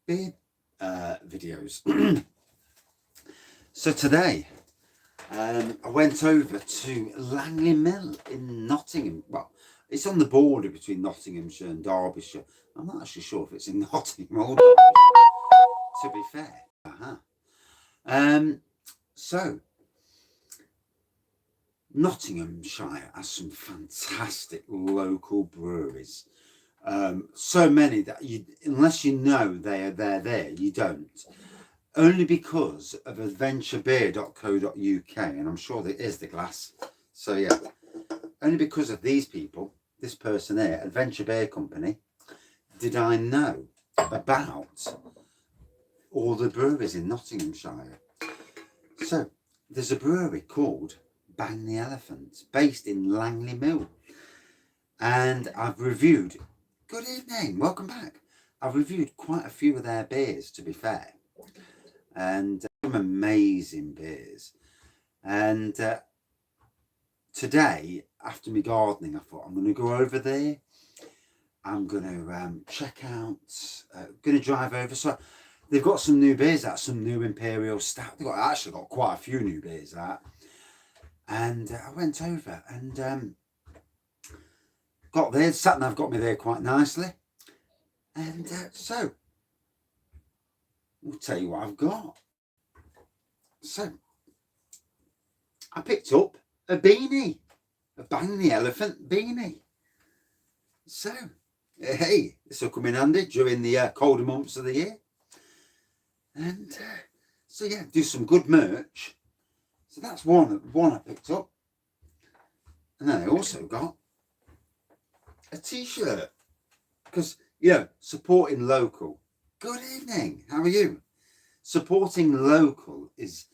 beer videos. So today I went over to Langley Mill in Nottingham. Well, it's on the border between Nottinghamshire and Derbyshire. I'm not actually sure if it's in Nottingham or Derbyshire, to be fair. So Nottinghamshire has some fantastic local breweries. So many that unless you know they're there, you don't. Only because of adventurebeer.co.uk, and I'm sure there is the glass. So yeah, only because of these people, this person here, Adventure Beer Company, did I know about all the breweries in Nottinghamshire. So there's a brewery called Bang the Elephant, based in Langley Mill, and I've reviewed. Good evening, welcome back. I've reviewed quite a few of their beers, to be fair, and some amazing beers. And today, after my gardening, I thought I'm going to go over there. I'm going to check out, going to drive over. So they've got some new beers out, some new Imperial Stout. They've actually got quite a few new beers out. And I went over and got there. Sat-nav got me there quite nicely. And so, we'll tell you what I've got. So, I picked up a beanie, a Bang the Elephant beanie. So, hey, this will come in handy during the colder months of the year. And so, yeah, do some good merch. So that's one I picked up. And then I also got a t-shirt. Because, supporting local. Good evening, how are you? Supporting local is,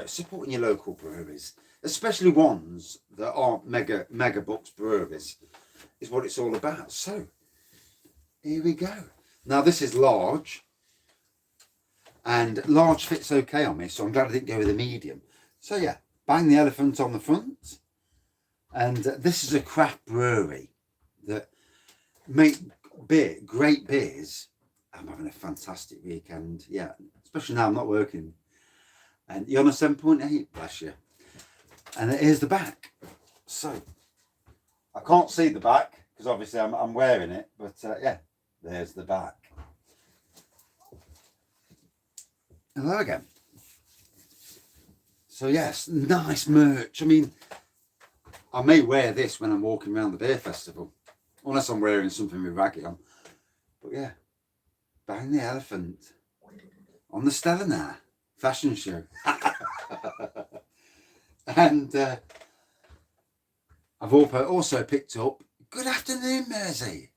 supporting your local breweries, especially ones that aren't mega bucks breweries, is what it's all about. So, here we go. Now, this is large, and large fits okay on me, so I'm glad I didn't go with a medium. So, yeah, Bang the Elephant on the front. And this is a craft brewery that make great beers. I'm having a fantastic weekend, yeah, especially now I'm not working. And you're on a 7.8, bless you. And here's the back. So, I can't see the back, because obviously I'm wearing it, but yeah, there's the back. Hello again. So yes, nice merch. I mean, I may wear this when I'm walking around the beer festival, unless I'm wearing something with Wraggys on. But yeah, Bang the Elephant on the Stella now fashion show. And I've also picked up, good afternoon, Mersey.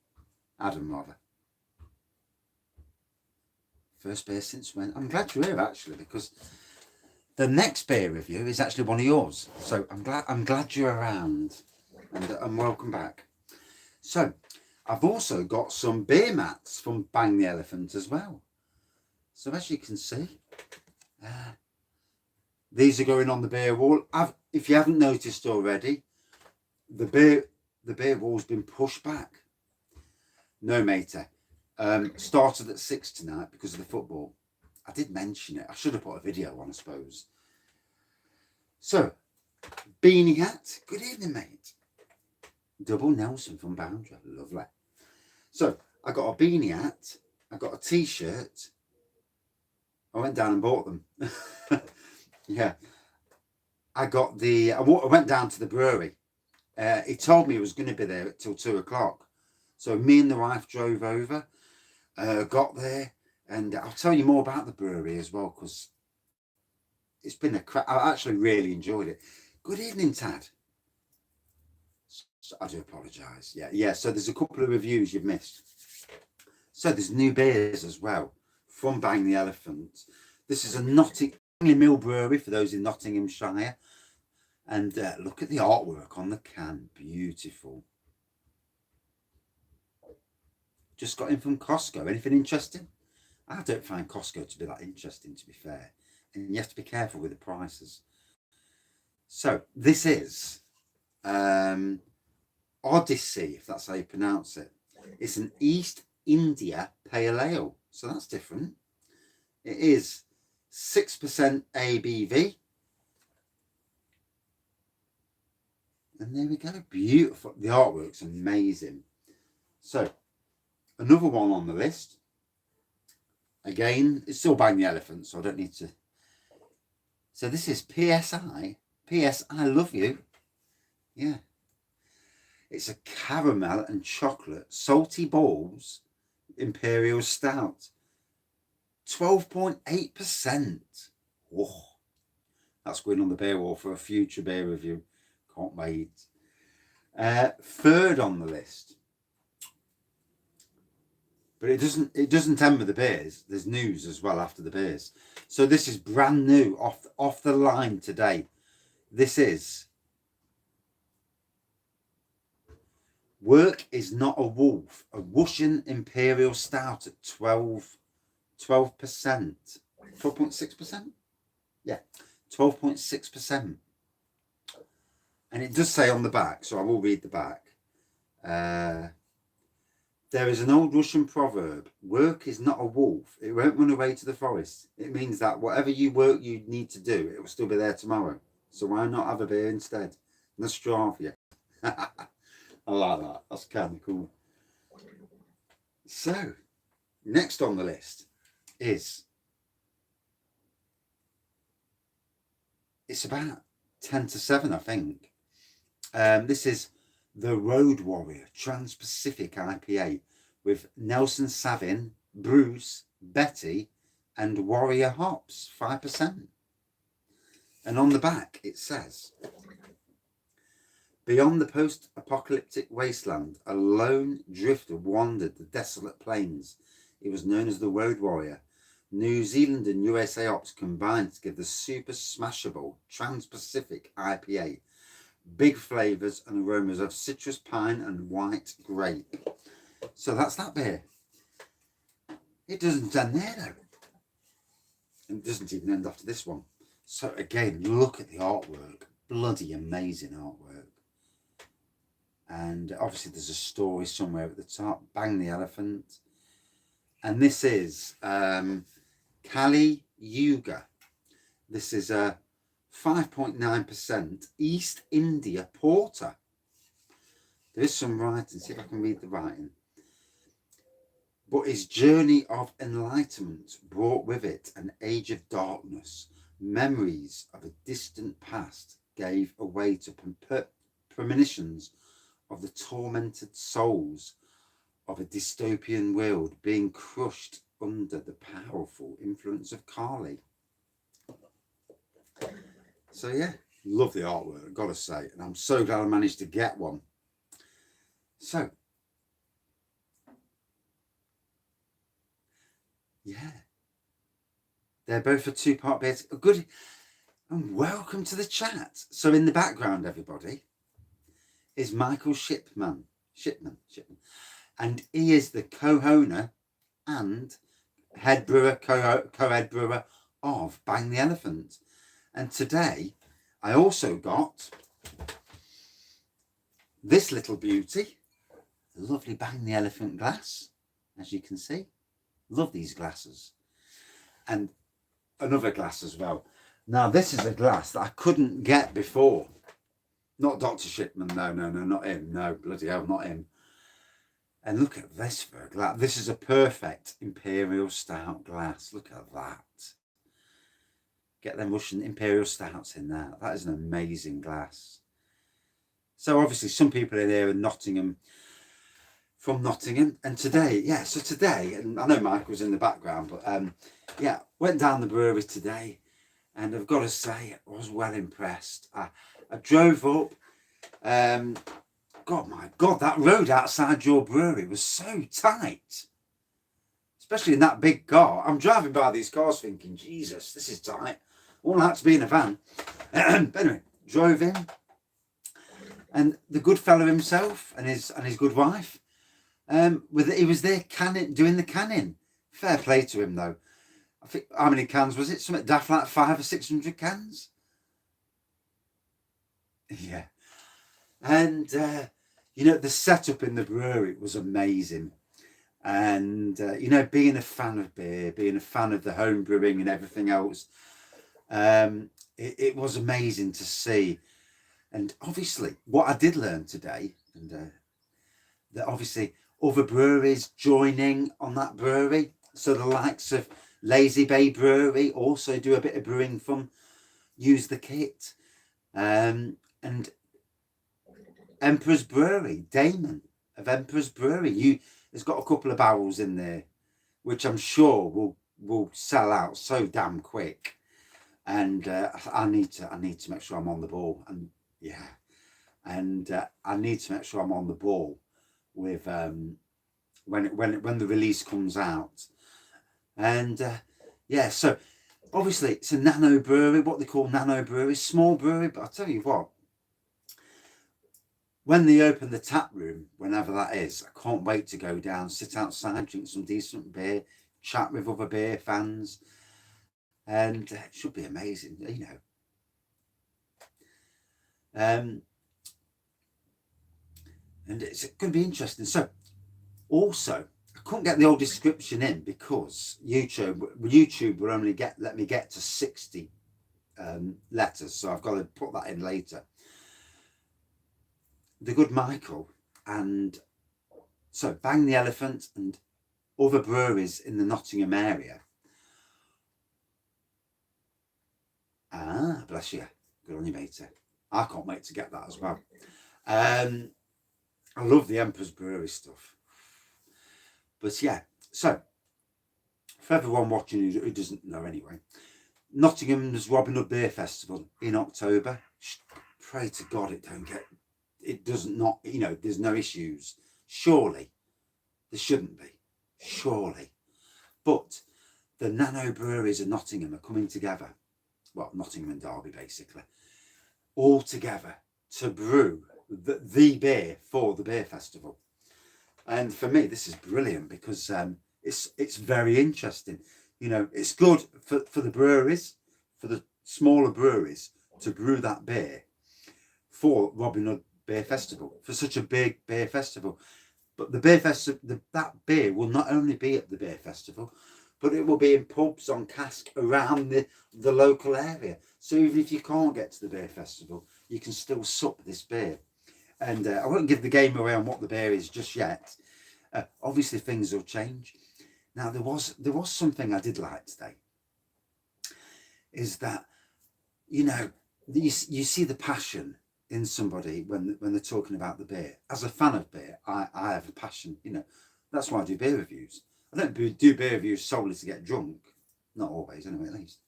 Adam, rather. First beer since when? I'm glad you're here, actually, because the next beer review is actually one of yours. So I'm glad you're around, and welcome back. So I've also got some beer mats from Bang the Elephant as well. So as you can see, these are going on the beer wall. If you haven't noticed already, the beer wall's been pushed back. No, matey. Started at 6 tonight because of the football. I did mention it. I should have put a video on, I suppose. So, beanie hat. Good evening, mate. Double Nelson from Boundary. Lovely. So, I got a beanie hat. I got a t-shirt. I went down and bought them. Yeah. I went down to the brewery. He told me he was going to be there till 2 o'clock. So me and the wife drove over, got there, and I'll tell you more about the brewery as well, because it's been I actually really enjoyed it. Good evening, Tad. So I do apologise. Yeah. So there's a couple of reviews you've missed. So there's new beers as well from Bang the Elephant. This is a Nottingham Mill brewery for those in Nottinghamshire. And look at the artwork on the can. Beautiful. Just got in from Costco. Anything interesting? I don't find Costco to be that interesting, to be fair. And you have to be careful with the prices. So this is Odyssey, if that's how you pronounce it. It's an East India Pale Ale. so that's different. It is 6% ABV. And there we go, beautiful. The artwork's amazing. So, another one on the list. Again, it's still Bang the Elephant, so I don't need to. So this is PSI. P.S. I love you. Yeah. It's a caramel and chocolate salty balls imperial stout. 12.8%. Whoa. That's going on the beer wall for a future beer review. Can't wait. Third on the list. But it doesn't end with the beers. There's news as well after the beers. So this is brand new off the line today. This is Work is Not a Wolf, a Russian Imperial Stout at 12%. 12.6%? Yeah, 12.6%. And it does say on the back, so I will read the back. There is an old Russian proverb, work is not a wolf, it won't run away to the forest. It means that whatever work you need to do, it will still be there tomorrow. So why not have a beer instead? Nostrovia. I like that. That's kind of cool. So, next on the list is, it's about 10 to 7, I think. This is the Road Warrior Trans-Pacific IPA with Nelson Savin, Bruce, Betty, and Warrior hops, 5%. And on the back it says, beyond the post-apocalyptic wasteland, a lone drifter wandered the desolate plains. He was known as the Road Warrior. New Zealand and USA hops combined to give the super smashable Trans-Pacific IPA. Big flavours and aromas of citrus, pine and white grape. So that's that beer. It doesn't end there though. It doesn't even end after this one. So again, look at the artwork. Bloody amazing artwork. And obviously there's a story somewhere at the top. Bang the Elephant. And this is Kali Yuga. This is a 5.9% East India Porter. There is some writing. See if I can read the writing. But his journey of enlightenment brought with it an age of darkness. Memories of a distant past gave way to premonitions of the tormented souls of a dystopian world being crushed under the powerful influence of Kali. So yeah, love the artwork, I've got to say, and I'm so glad I managed to get one. So, yeah, they're both a two-part beers. Good, and welcome to the chat. So in the background, everybody, is Michael Shipman, and he is the co-owner and head brewer, co-head brewer of Bang the Elephant. And today, I also got this little beauty, a lovely Bang the Elephant glass, as you can see. Love these glasses. And another glass as well. Now, this is a glass that I couldn't get before. Not Dr. Shipman, no, not him. No, bloody hell, not him. And look at this for a glass. This is a perfect Imperial Stout glass. Look at that. Get them Russian Imperial Stouts in there. That is an amazing glass. So obviously some people in here are from Nottingham. And today, yeah, so today, and I know Mike was in the background, but yeah, went down the brewery today. And I've got to say, I was well impressed. I drove up. God, my God, that road outside your brewery was so tight. Especially in that big car. I'm driving by these cars thinking, Jesus, this is tight. I wouldn't like to be in a van. But anyway, drove in. And the good fellow himself and his good wife, he was there doing the canning. Fair play to him though. I think, how many cans was it? Something daft like 500 or 600 cans? Yeah. And, you know, the setup in the brewery was amazing. And, you know, being a fan of beer, being a fan of the home brewing and everything else, it was amazing to see. And obviously, what I did learn today, and that obviously other breweries joining on that brewery. So the likes of Lazy Bay Brewery also do a bit of brewing from Use the Kit. And Emperor's Brewery, Damon of Emperor's Brewery, has got a couple of barrels in there, which I'm sure will sell out so damn quick. And I need to make sure I'm on the ball. And yeah, and I need to make sure I'm on the ball with when the release comes out. And yeah, so obviously it's a nano brewery, what they call nano brewery, small brewery. But I'll tell you what, when they open the tap room, whenever that is, I can't wait to go down, sit outside, drink some decent beer, chat with other beer fans, and it should be amazing, you know. And it's going to be interesting. So also, I couldn't get the old description in because YouTube will only let me get to 60 letters, so I've got to put that in later. The good Michael, and so Bang the Elephant and other breweries in the Nottingham area. Ah, bless you. Good on you, matey. I can't wait to get that as well. I love the Emperor's Brewery stuff. But yeah, so for everyone watching who doesn't know anyway, Nottingham's Robin Hood Beer Festival in October. Pray to God it doesn't not, you know, there's no issues. Surely, there shouldn't be. Surely. But the nano breweries of Nottingham are coming together. Well, Nottingham and Derby, basically. All together to brew the beer for the beer festival. And for me, this is brilliant because it's very interesting. You know, it's good for the breweries, for the smaller breweries to brew that beer for Robin Hood Beer Festival, for such a big beer festival. But the beer festival, that beer will not only be at the beer festival, but it will be in pubs on cask around the local area. So even if you can't get to the beer festival, you can still sup this beer. And I won't give the game away on what the beer is just yet. Obviously, things will change. Now, there was something I did like today. Is that, you know, you see the passion in somebody when they're talking about the beer. As a fan of beer, I have a passion. You know, that's why I do beer reviews. I don't do beer reviews solely to get drunk. Not always, anyway, at least.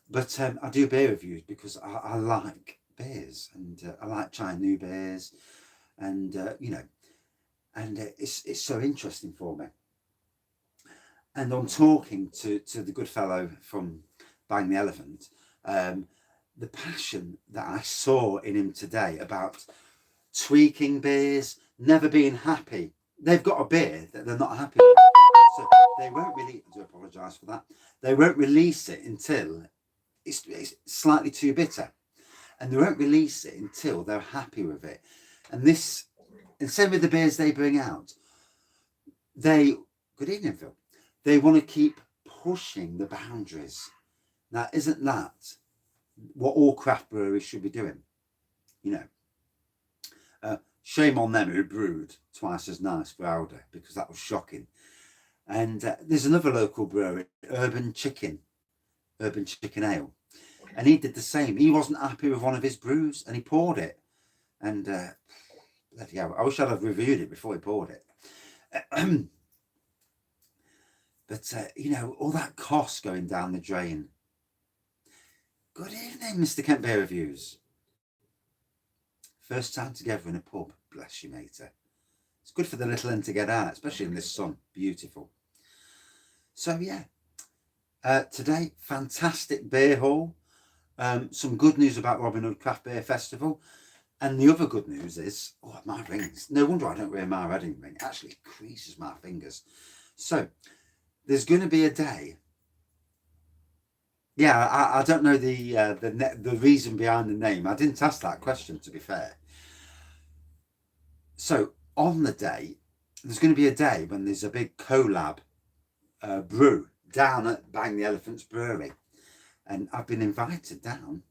But I do beer reviews because I like beers, and I like trying new beers, and you know, and it's so interesting for me. And I'm talking to the good fellow from Bang the Elephant, the passion that I saw in him today about tweaking beers, never being happy. They've got a beer that they're not happy with, so they won't release. I do apologise for that. They won't release it until it's slightly too bitter, and they won't release it until they're happy with it. And same with the beers they bring out. Good evening, Phil. They want to keep pushing the boundaries. Now, isn't that what all craft breweries should be doing? You know, shame on them who brewed twice as nice for Alder, because that was shocking. And there's another local brewery, Urban Chicken Ale, and he did the same. He wasn't happy with one of his brews, and he poured it. And bloody hell, I wish I'd have reviewed it before he poured it. But you know, all that cost going down the drain. Good evening, Mr. Kent Beer Reviews. First time together in a pub. Bless you, matey. It's good for the little one to get out, especially in this sun. Beautiful. So yeah, today, fantastic beer haul. Some good news about Robin Hood Craft Beer Festival. And the other good news is, my rings. No wonder I don't wear my wedding ring. It actually creases my fingers. So there's going to be a day. Yeah, I don't know the reason behind the name. I didn't ask that question, to be fair. So on the day, there's going to be a day when there's a big collab brew down at Bang the Elephant's Brewery, and I've been invited down,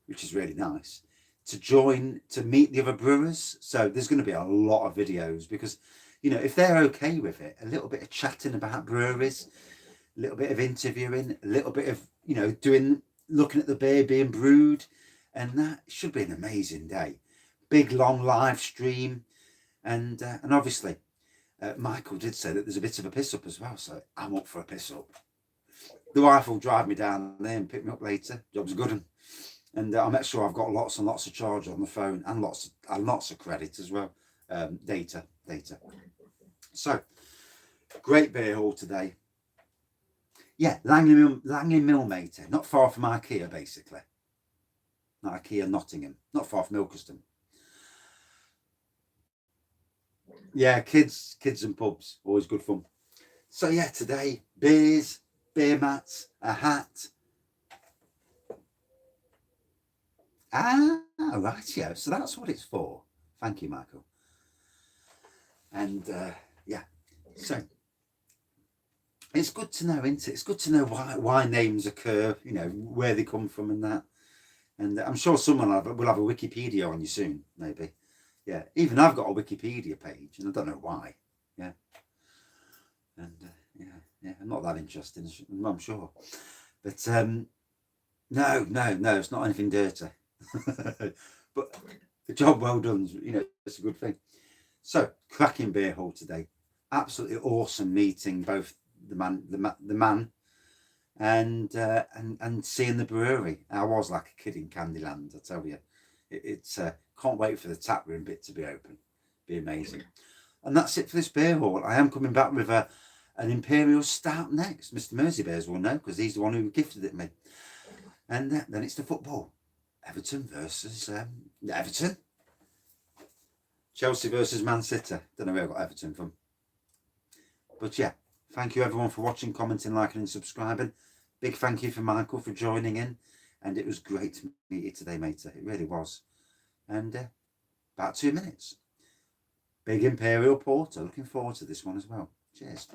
which is really nice, to meet the other brewers. So there's going to be a lot of videos because, you know, if they're okay with it, a little bit of chatting about breweries, a little bit of interviewing, a little bit of, you know, looking at the beer being brewed, and that should be an amazing day. Big long live stream, and obviously Michael did say that there's a bit of a piss up as well, so I'm up for a piss up. The wife will drive me down there and pick me up later. Job's a good one. And I'll make sure I've got lots and lots of charge on the phone and lots of credit as well. Data. So, great beer haul today. Yeah, Langley Millmater, not far from IKEA, basically. Not IKEA, Nottingham, not far from Ilkeston. Yeah, kids and pubs, always good fun. So yeah, today, beers, beer mats, a hat. Right, yeah, so that's what it's for. Thank you, Michael. And yeah, so it's good to know, isn't it? It's good to know why names occur, you know, where they come from and that. And I'm sure someone will have a Wikipedia on you soon, maybe. Yeah, even I've got a Wikipedia page, and I don't know why. Yeah, and yeah, I'm not that interested, I'm sure. But no, it's not anything dirty. But the job well done, you know, it's a good thing. So, cracking beer haul today. Absolutely awesome meeting both the man and seeing the brewery. I was like a kid in Candyland, I tell you. It's can't wait for the tap room bit to be open. Be amazing. And that's it for this beer haul. I am coming back with an Imperial Stout next. Mr. Merseybears will know because he's the one who gifted it me. And then it's the football. Everton versus Everton. Chelsea versus Man City. Don't know where I got Everton from. But yeah, thank you everyone for watching, commenting, liking and subscribing. Big thank you for Michael for joining in. And it was great to meet you today, mate. It really was. And about 2 minutes. Big Imperial Porter. Looking forward to this one as well. Cheers.